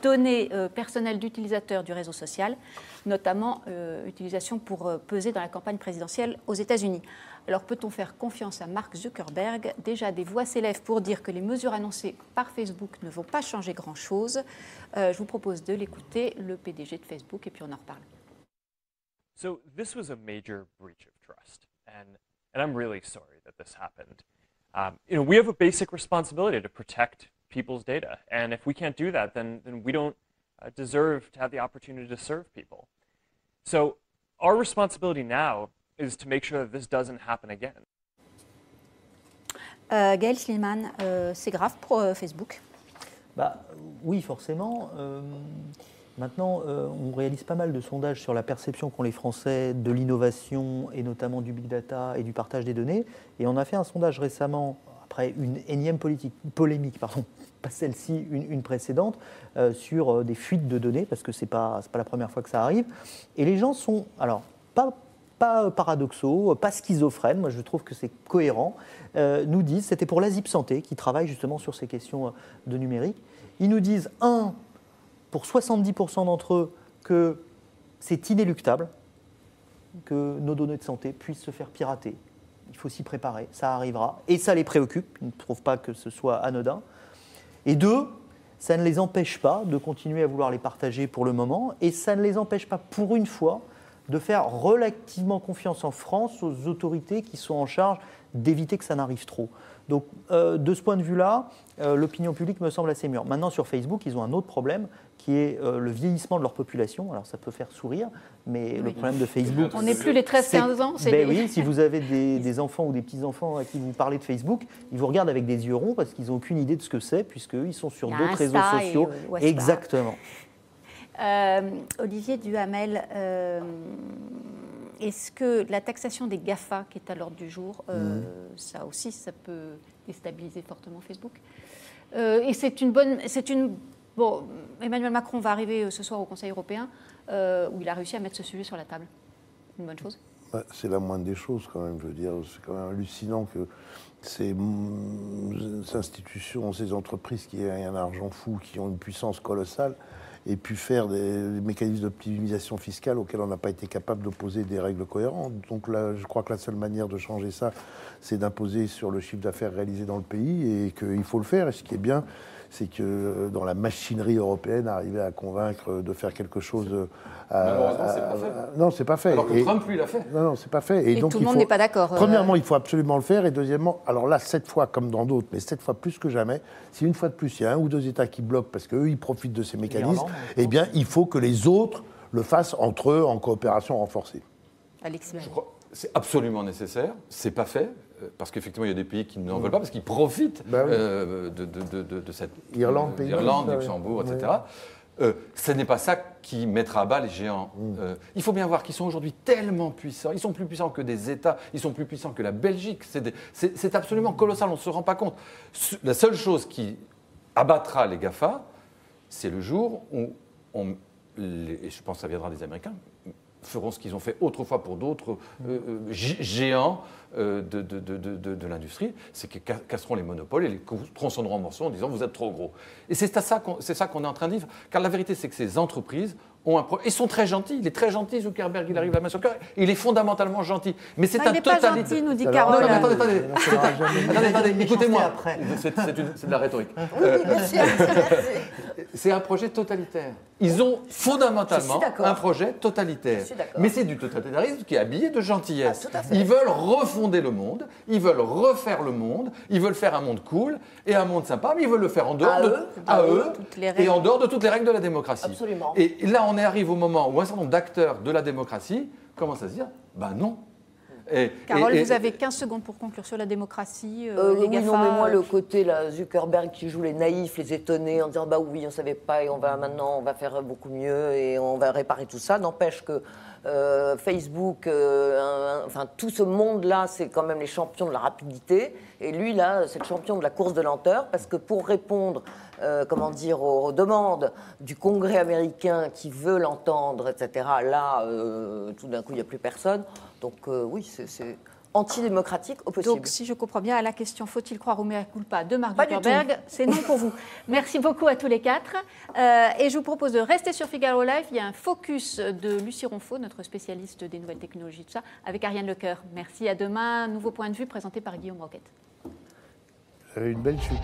données personnelles d'utilisateurs du réseau social, notamment utilisation pour peser dans la campagne présidentielle aux États-Unis. Alors peut-on faire confiance à Mark Zuckerberg? Déjà des voix s'élèvent pour dire que les mesures annoncées par Facebook ne vont pas changer grand-chose. Je vous propose de l'écouter, le PDG de Facebook, et puis on en reparle. So this was a major breach of trust, and I'm really sorry that this happened. We have a basic responsibility to protect people's data, and if we can't do that, then we don't deserve to have the opportunity to serve people. So our responsibility now is to make sure that this doesn't happen again. Gaël Sliman, c'est grave pour Facebook? Oui, forcément. Maintenant, on réalise pas mal de sondages sur la perception qu'ont les Français de l'innovation et notamment du big data et du partage des données. Et on a fait un sondage récemment, après une énième polémique, pas celle-ci, une précédente, sur des fuites de données, parce que c'est pas la première fois que ça arrive. Et les gens sont, alors, pas paradoxaux, pas schizophrènes, moi je trouve que c'est cohérent, nous disent, c'était pour l'ASIP Santé, qui travaille justement sur ces questions de numérique, ils nous disent, pour 70% d'entre eux, que c'est inéluctable que nos données de santé puissent se faire pirater. Il faut s'y préparer, ça arrivera, et ça les préoccupe, ils ne trouvent pas que ce soit anodin. Et 2, ça ne les empêche pas de continuer à vouloir les partager pour le moment, et ça ne les empêche pas, pour une fois, de faire relativement confiance en France aux autorités qui sont en charge d'éviter que ça n'arrive trop. Donc, de ce point de vue-là, l'opinion publique me semble assez mûre. Maintenant, sur Facebook, ils ont un autre problème, qui est le vieillissement de leur population. Alors, ça peut faire sourire, mais le problème de Facebook... On n'est plus les 13-15 ans. Oui, si vous avez des enfants ou des petits-enfants à qui vous parlez de Facebook, ils vous regardent avec des yeux ronds parce qu'ils n'ont aucune idée de ce que c'est, puisqu'ils sont sur d'autres réseaux sociaux. Exactement. Olivier Duhamel, est-ce que la taxation des GAFA qui est à l'ordre du jour, ça aussi, ça peut déstabiliser fortement Facebook? Et Bon, Emmanuel Macron va arriver ce soir au Conseil européen, où il a réussi à mettre ce sujet sur la table. Une bonne chose? C'est la moindre des choses quand même, je veux dire. C'est quand même hallucinant que ces institutions, ces entreprises qui ont un argent fou, qui ont une puissance colossale, aient pu faire des mécanismes d'optimisation fiscale auxquels on n'a pas été capable d'opposer des règles cohérentes. Donc là, je crois que la seule manière de changer ça, c'est d'imposer sur le chiffre d'affaires réalisé dans le pays, et qu'il faut le faire. Et ce qui est bien, c'est que dans la machinerie européenne, arriver à convaincre de faire quelque chose... Malheureusement, c'est pas fait. Non, c'est pas fait. Alors que Trump, lui, l'a fait. Non, c'est pas fait. Et donc, tout le monde n'est pas d'accord. Premièrement, il faut absolument le faire. Et deuxièmement, alors là, cette fois, comme dans d'autres, mais cette fois plus que jamais, si une fois de plus, il y a un ou deux États qui bloquent parce qu'eux, ils profitent de ces mécanismes, eh bien, il faut que les autres le fassent entre eux en coopération renforcée. Alexis Ballon. Je crois que c'est absolument nécessaire. C'est pas fait. Parce qu'effectivement, il y a des pays qui n'en veulent pas, parce qu'ils profitent de cette... Irlande, Luxembourg, etc. Ce n'est pas ça qui mettra à bas les géants. Il faut bien voir qu'ils sont aujourd'hui tellement puissants. Ils sont plus puissants que des États. Ils sont plus puissants que la Belgique. C'est absolument colossal. On ne se rend pas compte. La seule chose qui abattra les GAFA, c'est le jour où, et je pense que ça viendra des Américains, feront ce qu'ils ont fait autrefois pour d'autres géants de l'industrie, c'est qu'ils casseront les monopoles et les tronçonneront en morceaux en disant « vous êtes trop gros ». Et c'est ça qu'on est en train de vivre. Car la vérité, c'est que ces entreprises ont un problème. Ils sont très gentils. Il est très gentil, Zuckerberg, il arrive à la main sur le cœur. Il est fondamentalement gentil. Mais c'est un totalitaire. Il n'est pas gentil, nous dit Carole. Non, attendez, écoutez-moi. C'est de la rhétorique. C'est un projet totalitaire. Ils ont fondamentalement un projet totalitaire. Mais c'est du totalitarisme qui est habillé de gentillesse. Ils veulent refonder le monde, ils veulent refaire le monde, ils veulent faire un monde cool et un monde sympa, mais ils veulent le faire en dehors et en dehors de toutes les règles de la démocratie. Absolument. Et là, on arrive au moment où un certain nombre d'acteurs de la démocratie commencent à se dire « ben non ». Carole, vous avez 15 secondes pour conclure sur la démocratie, les GAFA. Non, mais moi, le côté là, Zuckerberg qui joue les naïfs, les étonnés, en disant bah oui, on ne savait pas et maintenant on va faire beaucoup mieux et on va réparer tout ça, n'empêche que Facebook, enfin tout ce monde-là, c'est quand même les champions de la rapidité. Et lui, là, c'est le champion de la course de lenteur, parce que pour répondre, aux demandes du Congrès américain qui veut l'entendre, etc., là, tout d'un coup, il n'y a plus personne. Donc oui, antidémocratique au possible. Donc, si je comprends bien, à la question « Faut-il croire au mea culpa » de Mark Pas du Zuckerberg, c'est non pour vous. Merci beaucoup à tous les quatre. Et je vous propose de rester sur Figaro Live. Il y a un focus de Lucie Ronfaux, notre spécialiste des nouvelles technologies, tout ça, avec Ariane Lecoeur. Merci, à demain. Nouveau point de vue présenté par Guillaume Roquette. Une belle chute.